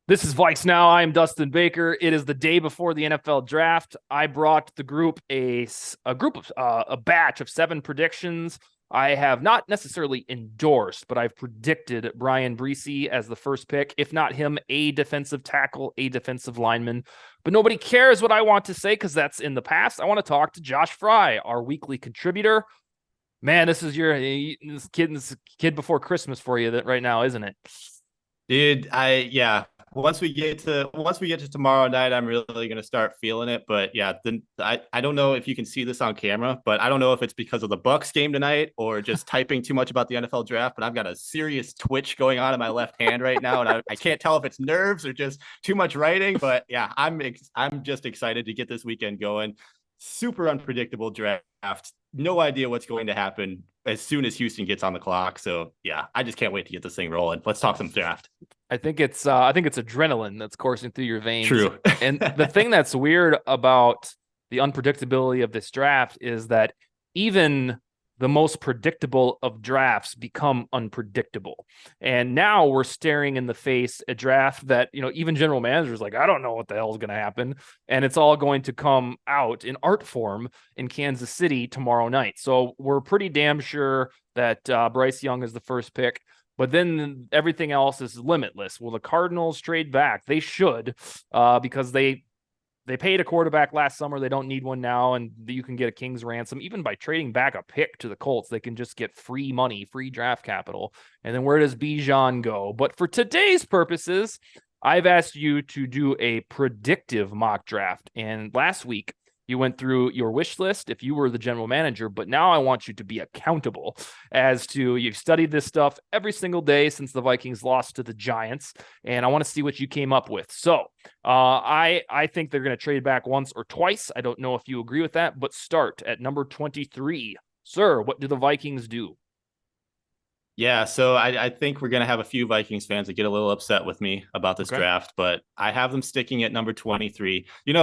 This is VikesNow. I am Dustin Baker. It is the day before the NFL draft. I brought the group a batch of 7 predictions. I have not necessarily endorsed, but I've predicted Brian Breesy as the first pick. If not him, a defensive tackle, a defensive lineman. But nobody cares what I want to say because that's in the past. I want to talk to Josh Frey, our weekly contributor. Man, this is this kid before Christmas for you right now, isn't it? Dude, yeah. Once we get to tomorrow night, I'm really gonna start feeling it. But yeah, then I don't know if you can see this on camera, but I don't know if it's because of the Bucks game tonight or just typing too much about the NFL draft. But I've got a serious twitch going on in my left hand right now, and I can't tell if it's nerves or just too much writing. But yeah, I'm just excited to get this weekend going. Super unpredictable draft. No idea what's going to happen as soon as Houston gets on the clock. So yeah, I just can't wait to get this thing rolling. Let's talk some draft. I think it's adrenaline that's coursing through your veins. True. And the thing that's weird about the unpredictability of this draft is that even the most predictable of drafts become unpredictable. And now we're staring in the face a draft that, even general managers like, I don't know what the hell is going to happen. And it's all going to come out in art form in Kansas City tomorrow night. So we're pretty damn sure that Bryce Young is the first pick. But then everything else is limitless. Will the Cardinals trade back? They should, because they paid a quarterback last summer. They don't need one now, and you can get a king's ransom. Even by trading back a pick to the Colts, they can just get free money, free draft capital. And then where does Bijan go? But for today's purposes, I've asked you to do a predictive mock draft. And last week, you went through your wish list if you were the general manager, but now I want you to be accountable as to you've studied this stuff every single day since the Vikings lost to the Giants, and I want to see what you came up with. So I think they're going to trade back once or twice. I don't know if you agree with that, but start at number 23. Sir, what do the Vikings do? Yeah, so I think we're gonna have a few Vikings fans that get a little upset with me about this Okay. draft, but I have them sticking at number 23. In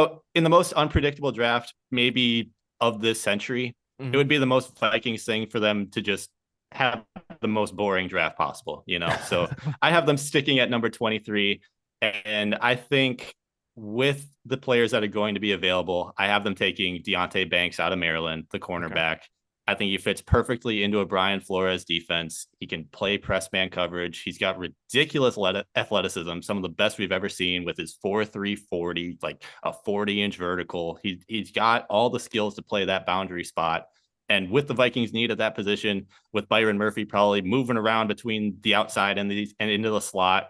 the most unpredictable draft, maybe of this century, it Mm-hmm. would be the most Vikings thing for them to just have the most boring draft possible. So I have them sticking at number 23. And I think with the players that are going to be available, I have them taking Deontay Banks out of Maryland, the Okay. cornerback. I think he fits perfectly into a Brian Flores defense. He can play press man coverage. He's got ridiculous athleticism, some of the best we've ever seen with his 4.3 40, like a 40-inch vertical. He's got all the skills to play that boundary spot. And with the Vikings need at that position, with Byron Murphy probably moving around between the outside and into the slot,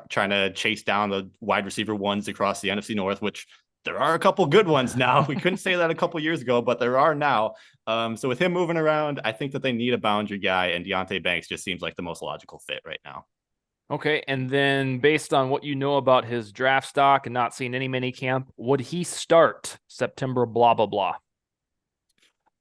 trying to chase down the wide receiver ones across the NFC North, which there are a couple good ones now. We couldn't say that a couple years ago, but there are now. So with him moving around, I think that they need a boundary guy, and Deontay Banks just seems like the most logical fit right now. Okay. And then based on what you know about his draft stock and not seeing any mini camp, would he start September blah blah blah?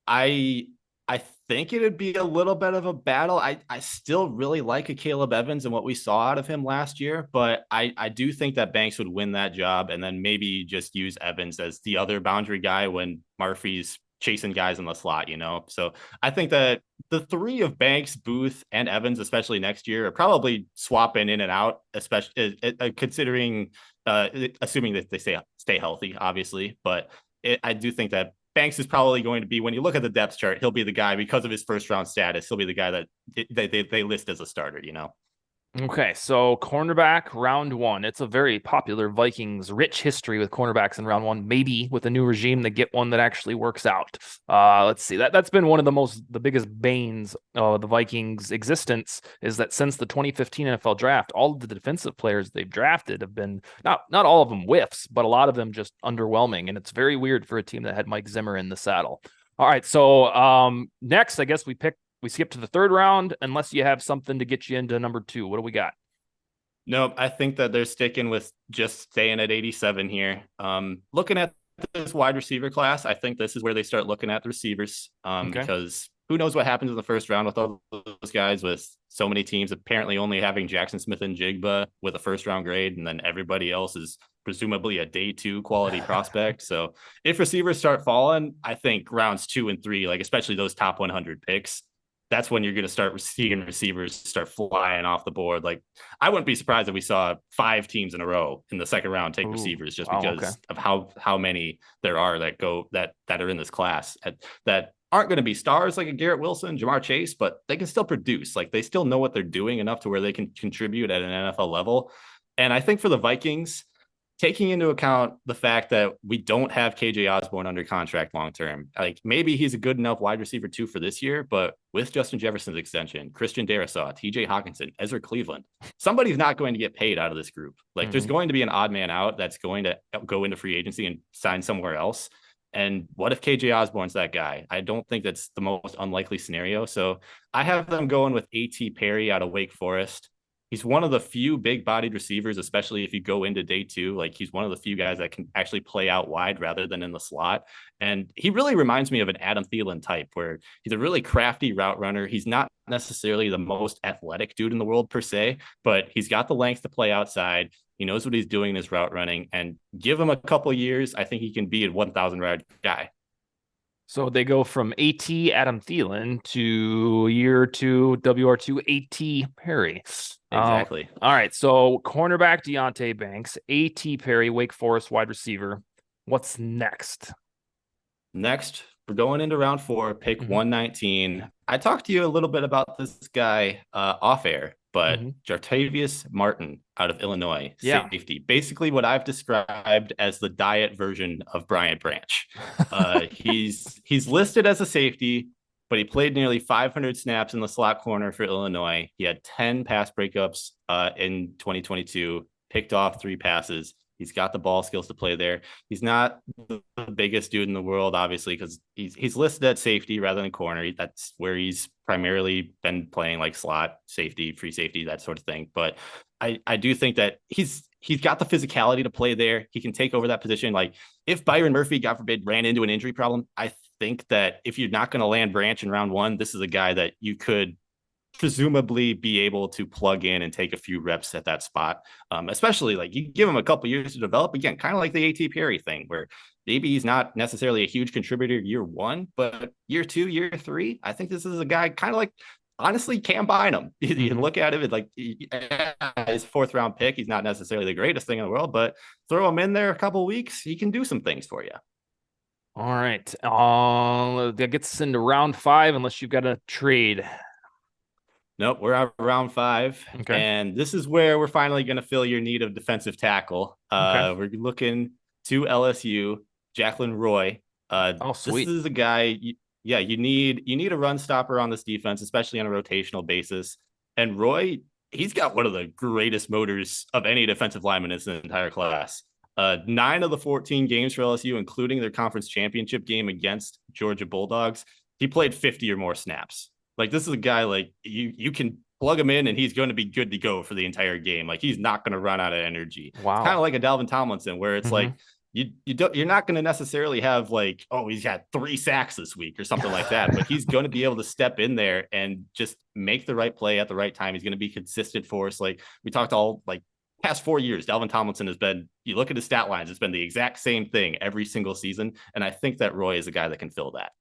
I I think it'd be a little bit of a battle. I still really like a Caleb Evans and what we saw out of him last year, but I do think that Banks would win that job and then maybe just use Evans as the other boundary guy when Murphy's chasing guys in the slot. So I think that the three of Banks, Booth, and Evans, especially next year, are probably swapping in and out, especially considering assuming that they stay healthy, obviously. But I do think that Banks is probably going to be, when you look at the depth chart, he'll be the guy because of his first round status. He'll be the guy that they list as a starter. Okay, so cornerback round one. It's a very popular Vikings rich history with cornerbacks in round one. Maybe with a new regime, they get one that actually works out. Let's see. That's been one of the biggest banes of the Vikings' existence is that since the 2015 NFL draft, all of the defensive players they've drafted have been not all of them whiffs, but a lot of them just underwhelming. And it's very weird for a team that had Mike Zimmer in the saddle. All right, so next, I guess we skip to the third round unless you have something to get you into number 2. What do we got? No, I think that they're sticking with just staying at 87 here. Looking at this wide receiver class, I think this is where they start looking at the receivers Okay. because who knows what happens in the first round with all those guys, with so many teams apparently only having Jackson Smith and Jigba with a first round grade, and then everybody else is presumably a day 2 quality prospect. So if receivers start falling, I think rounds 2 and 3, like especially those top 100 picks, that's when you're going to start seeing receivers start flying off the board. Like, I wouldn't be surprised if we saw 5 teams in a row in the second round take Ooh, receivers, just wow, okay. because of how many there are that are in this class that aren't going to be stars like a Garrett Wilson, Jamar Chase, but they can still produce. Like, they still know what they're doing enough to where they can contribute at an NFL level. And I think for the Vikings, taking into account the fact that we don't have KJ Osborne under contract long term, like, maybe he's a good enough wide receiver too for this year, but with Justin Jefferson's extension, Christian Darrisaw, TJ Hawkinson, Ezra Cleveland, somebody's not going to get paid out of this group. Like, there's going to be an odd man out that's going to go into free agency and sign somewhere else. And what if KJ Osborne's that guy? I don't think that's the most unlikely scenario. So I have them going with A.T. Perry out of Wake Forest. He's one of the few big bodied receivers, especially if you go into day 2. Like, he's one of the few guys that can actually play out wide rather than in the slot. And he really reminds me of an Adam Thielen type, where he's a really crafty route runner. He's not necessarily the most athletic dude in the world per se, but he's got the length to play outside. He knows what he's doing in his route running, and give him a couple years, I think he can be a 1,000 yard guy. So they go from AT Adam Thielen to year 2 WR2 AT Perry. Exactly. All right. So cornerback Deontay Banks, AT Perry, Wake Forest wide receiver. What's next? Next, we're going into round 4, pick 119. I talked to you a little bit about this guy off air, but Jartavius Martin out of Illinois, safety. Basically what I've described as the diet version of Bryant Branch. He's listed as a safety, but he played nearly 500 snaps in the slot corner for Illinois. He had 10 pass breakups in 2022, picked off 3 passes. He's got the ball skills to play there. He's not the biggest dude in the world, obviously, because he's listed at safety rather than corner. That's where he's primarily been playing, like slot, safety, free safety, that sort of thing. But I do think that he's got the physicality to play there. He can take over that position. Like, if Byron Murphy, God forbid, ran into an injury problem, I think that if you're not going to land Branch in round 1, this is a guy that you could presumably be able to plug in and take a few reps at that spot. Especially, like, you give him a couple years to develop, again, kind of like the AT Perry thing, where maybe he's not necessarily a huge contributor year 1, but year 2, year 3, I think this is a guy kind of like, honestly, Cam Bynum. You look at him, like, his 4th round pick, he's not necessarily the greatest thing in the world, but throw him in there a couple weeks, he can do some things for you. All right. That gets us into round 5, unless you've got a trade. Nope, we're at round 5. Okay. And this is where we're finally going to fill your need of defensive tackle. We're looking to LSU, Jacqueline Roy. Sweet. This is a guy, you need a run stopper on this defense, especially on a rotational basis. And Roy, he's got one of the greatest motors of any defensive lineman in this entire class. 9 of the 14 games for LSU, including their conference championship game against Georgia Bulldogs, he played 50 or more snaps. Like, this is a guy, like, you can plug him in and he's going to be good to go for the entire game. Like, he's not going to run out of energy. Wow. It's kind of like a Dalvin Tomlinson, where it's like, you're not going to necessarily have, like, oh, he's got 3 sacks this week or something like that, but he's going to be able to step in there and just make the right play at the right time. He's going to be consistent for us. Like, we talked all, like, past 4 years, Dalvin Tomlinson has been, you look at his stat lines, it's been the exact same thing every single season. And I think that Roy is a guy that can fill that.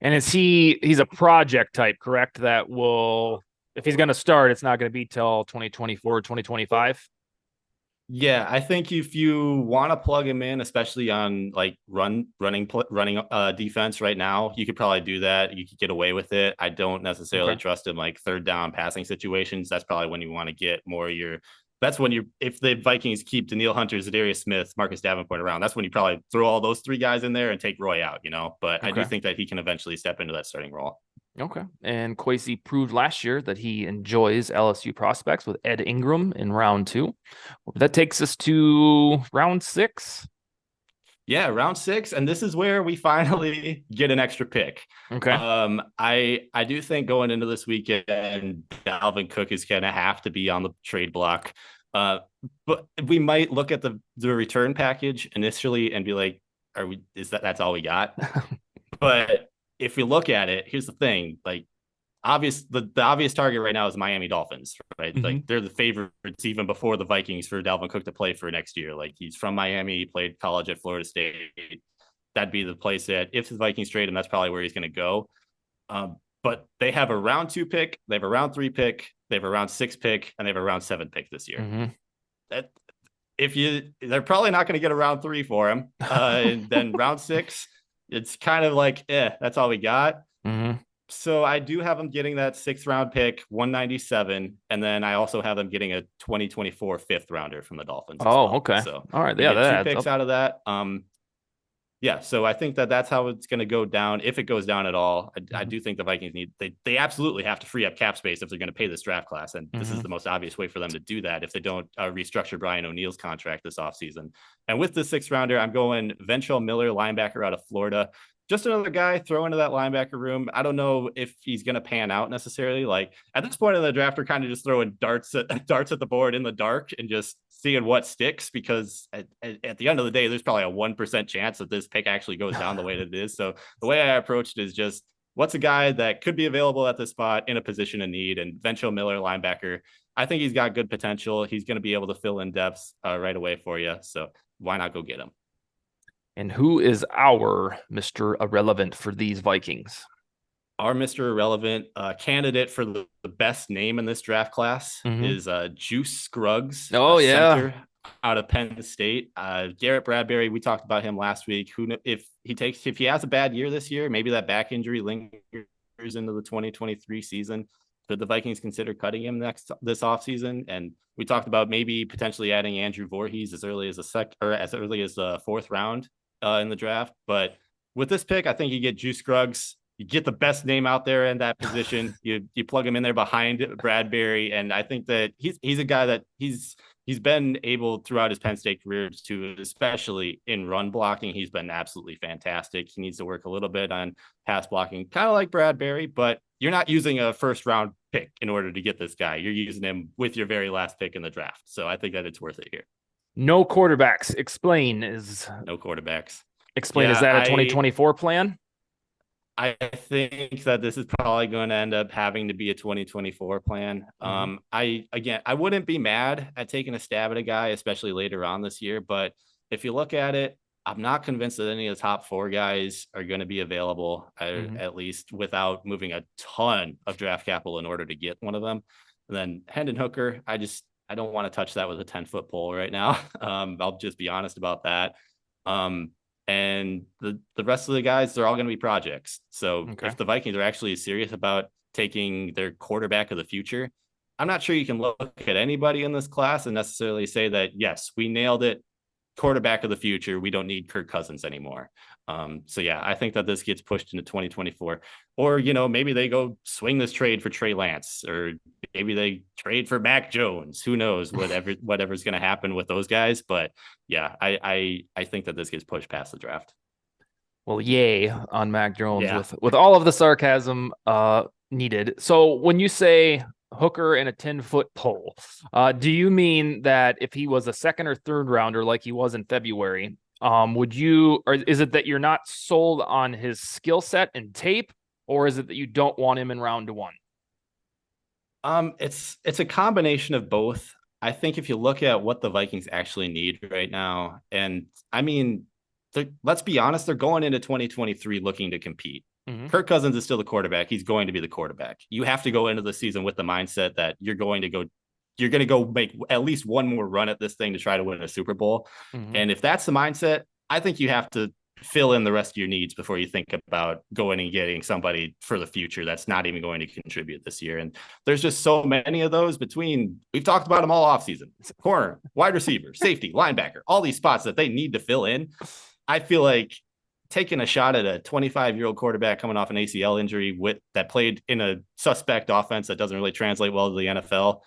And he's a project type, correct? That will, if he's going to start, it's not going to be till 2024, 2025. Yeah, I think if you want to plug him in, especially on, like, running defense right now, you could probably do that. You could get away with it. I don't necessarily trust him, like, 3rd down passing situations. That's probably when you want to get more that's when if the Vikings keep Danielle Hunter, Zadarius Smith, Marcus Davenport around, that's when you probably throw all those 3 guys in there and take Roy out, But I do think that he can eventually step into that starting role. Okay. And Kwesi proved last year that he enjoys LSU prospects with Ed Ingram in round 2. That takes us to round 6. Yeah, round 6, and this is where we finally get an extra pick. Okay. I do think going into this weekend, Dalvin Cook is going to have to be on the trade block. But we might look at the return package initially and be like, that's all we got? But if we look at it, here's the thing, like, the obvious target right now is Miami Dolphins, right? Like, they're the favorites even before the Vikings for Dalvin Cook to play for next year. Like, he's from Miami, he played college at Florida State. That'd be the place that if the Vikings trade him, that's probably where he's going to go. but they have a round 2 pick, they have a round 3 pick, they have a round 6 pick, and they have a round 7 pick this year. Mm-hmm. That they're probably not going to get a round 3 for him. And then round 6, it's kind of like, that's all we got. Mm-hmm. So I do have them getting that 6th round pick, 197, and then I also have them getting a 2024 5th rounder from the Dolphins as Oh, well. okay. So All right. we Yeah, get that 2 adds picks up. out of that. Yeah, so I think that's how it's going to go down, if it goes down at all. I do think the Vikings they absolutely have to free up cap space if they're going to pay this draft class, and this is the most obvious way for them to do that if they don't restructure Brian O'Neill's contract this offseason. And with the 6th rounder, I'm going Ventrell Miller, linebacker out of Florida. Just another guy throw into that linebacker room. I don't know if he's going to pan out necessarily. Like at this point in the draft, we're kind of just throwing darts at the board in the dark and just seeing what sticks, because at the end of the day, there's probably a 1% chance that this pick actually goes down the way that it is. So the way I approached it is just, what's a guy that could be available at this spot in a position of need? And Ventrell Miller, linebacker, I think he's got good potential. He's going to be able to fill in depths right away for you. So why not go get him? And who is our Mr. Irrelevant for these Vikings? Our Mr. Irrelevant candidate for the best name in this draft class is Juice Scruggs, Oh, a yeah. center out of Penn State. Garrett Bradbury, we talked about him last week. If he has a bad year this year, maybe that back injury lingers into the 2023 season. Could the Vikings consider cutting him this offseason? And we talked about maybe potentially adding Andrew Voorhees as early as the 4th round in the draft. But with this pick, I think you get Juice Scruggs. You get the best name out there in that position. You plug him in there behind Bradbury, and I think that he's a guy that he's been able throughout his Penn State career to, especially in run blocking, he's been absolutely fantastic. He needs to work a little bit on pass blocking, kind of like Bradbury, but you're not using a 1st round pick in order to get this guy. You're using him with your very last pick in the draft. So I think that it's worth it here. No quarterbacks. Explain. No quarterbacks. Is that a 2024 plan? I think that this is probably going to end up having to be a 2024 plan. I wouldn't be mad at taking a stab at a guy, especially later on this year. But if you look at it, I'm not convinced that any of the top 4 guys are going to be available, at least without moving a ton of draft capital in order to get one of them. And then Hendon Hooker, I don't want to touch that with a 10-foot pole right now. I'll just be honest about that. And the rest of the guys, they're all going to be projects. So if the Vikings are actually serious about taking their quarterback of the future, I'm not sure you can look at anybody in this class and necessarily say that, yes, we nailed it. Quarterback of the future. We don't need Kirk Cousins anymore. So yeah, I think that this gets pushed into 2024, or, maybe they go swing this trade for Trey Lance, or maybe they trade for Mac Jones. Who knows whatever's going to happen with those guys. But yeah, I think that this gets pushed past the draft. Well, yay on Mac Jones with all of the sarcasm needed. So when you say Hooker and a 10-foot pole, do you mean that if he was a 2nd or 3rd rounder like he was in February, or is it that you're not sold on his skill set and tape, or is it that you don't want him in round 1? It's a combination of both. I think if you look at what the Vikings actually need right now, and I mean, let's be honest, they're going into 2023 looking to compete. Kirk Cousins is still the quarterback. He's going to be the quarterback. You have to go into the season with the mindset that you're going to go make at least one more run at this thing to try to win a Super Bowl. And if that's the mindset, I think you have to fill in the rest of your needs before you think about going and getting somebody for the future that's not even going to contribute this year. And there's just so many of those we've talked about them all offseason. Corner, wide receiver, safety, linebacker, all these spots that they need to fill in. I feel like taking a shot at a 25-year-old quarterback coming off an ACL injury that played in a suspect offense that doesn't really translate well to the NFL.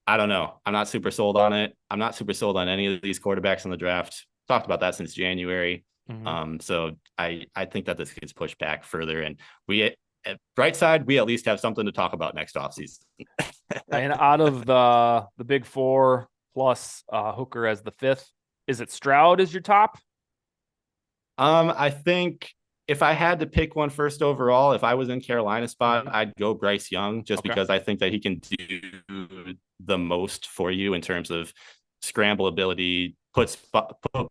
I don't know. I'm not super sold on it. I'm not super sold on any of these quarterbacks in the draft. Talked about that since January. So I think that this gets pushed back further, and we at Bright Side, we at least have something to talk about next offseason. And out of the big 4 plus Hooker as the 5th, is it Stroud as your top? I think if I had to pick one first overall, if I was in Carolina spot, I'd go Bryce Young, just because I think that he can do the most for you in terms of scramble ability, put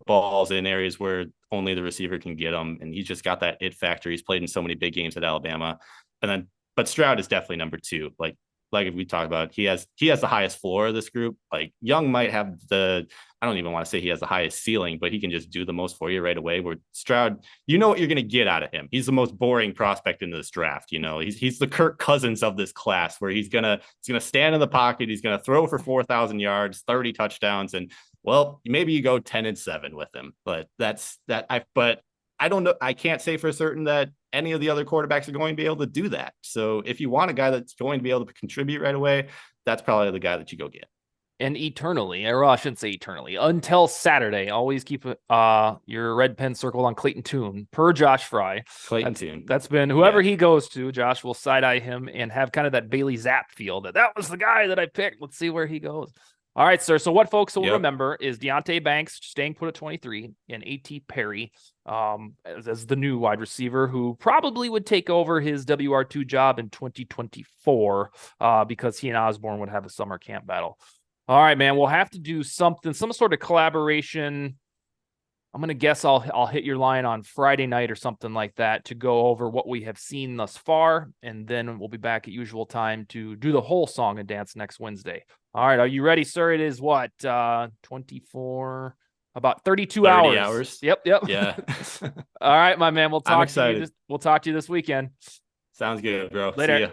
balls in areas where only the receiver can get them. And he's just got that it factor. He's played in so many big games at Alabama. And then but Stroud is definitely number two. Like we talked about, he has the highest floor of this group. Like Young might have I don't even want to say he has the highest ceiling, but he can just do the most for you right away. Where Stroud, you know what you're going to get out of him. He's the most boring prospect in this draft. You know, he's the Kirk Cousins of this class, where he's gonna stand in the pocket, he's gonna throw for 4,000 yards, 30 touchdowns, and well, maybe you go 10-7 with him. But I don't know. I can't say for certain that any of the other quarterbacks are going to be able to do that. So if you want a guy that's going to be able to contribute right away, that's probably the guy that you go get. And eternally, or I shouldn't say eternally, until Saturday, always keep your red pen circled on Clayton Tune per Josh Frey. Clayton Tune. That's been whoever he goes to, Josh will side-eye him and have kind of that Bailey Zapp feel that was the guy that I picked. Let's see where he goes. All right, sir. So what folks will remember is Deonte Banks staying put at 23 and A.T. Perry as the new wide receiver who probably would take over his WR2 job in 2024 because he and Osborne would have a summer camp battle. All right, man. We'll have to do something, some sort of collaboration. I'm going to guess I'll hit your line on Friday night or something like that to go over what we have seen thus far. And then we'll be back at usual time to do the whole song and dance next Wednesday. All right. Are you ready, sir? It is what? 24, about 32 hours. Yep. Yeah. All right, my man. We'll talk to you. We'll talk to you this weekend. Sounds good, bro. Later. See ya.